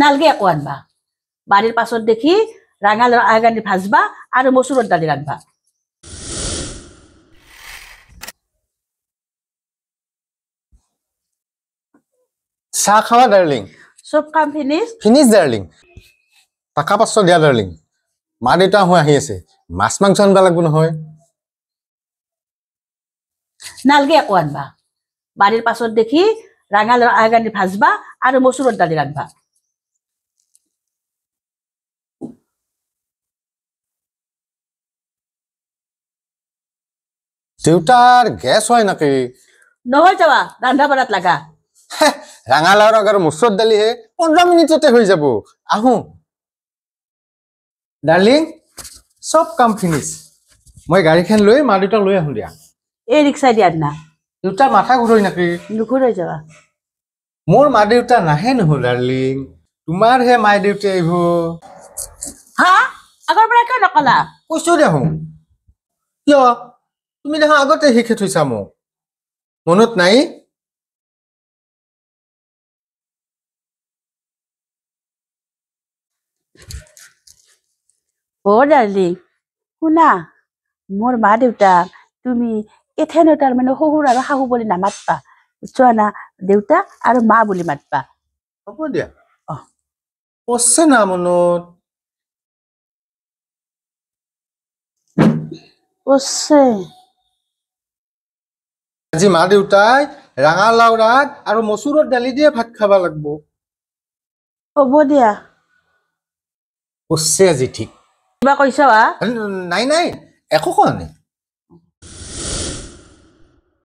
নালগে একো আনবা বাড়িৰ পাছত দেখি ৰাঙা আগানি ভাজবা আৰ মসুৰেৰ ডালি ৰাখবা চাহ খাবা ডাৰ্লিং সব কাম ফিনিশ ফিনিছ ডাৰ্লিং টাকা 500 দিয়া ডাৰ্লিং মা দেউতা হৈ আহি আছে মাছ মাংস আনবা লাগব নহয় নালগে একো আনবা বাড়ির পাছত দেখি রাঙা আগানি ভাজবা আর মসুরের ডালি রাখবা দেউতাৰ গেছ হয় নাকি নহয় যাওয়া ৰান্না বাড়াত লাগা ৰাঙালাওৰ আৰু মচুৰ দালি হে 15 মিনিটতে হৈ যাব আহো ডাৰ্লিং সব কাম ফিনিছ মই গাড়ীখন লৈ মা দেউতাক লৈ আহো দিয়া এই রিক্সা দিয়ার না দেউতাৰ মাথা ঘূৰাই নাকি নুঘুৰে যাওয়া মোৰ মা দেউতা নাহে নহয় ডাৰ্লিং তোমাৰ হে মা দেউতা আহিব হা আগৰ পৰা কিয় নকলা কৈছো দেখোন কিয় তুমি দেখোন আগতে শিকি থৈছা মোক মনত নাই ও ডার্লিং শুনা মোর মা দেউতা তুমি এথেনো তার মানে শহুর আর শাহু বলি নামাতবা বুঝছো না দেউতা আর মা বলি মাতবা হ'ব দিয়া পছে না মনত ওছে আজি মা দেউতাই ৰাঙালাও ৰাগ আৰু মচুৰৰ দালি দিয়ে ভাত খাবা লাগব হ'ব দিয়া পছে আজি ঠিক কিবা কৈছা নাই নাই একো কোৱা নাই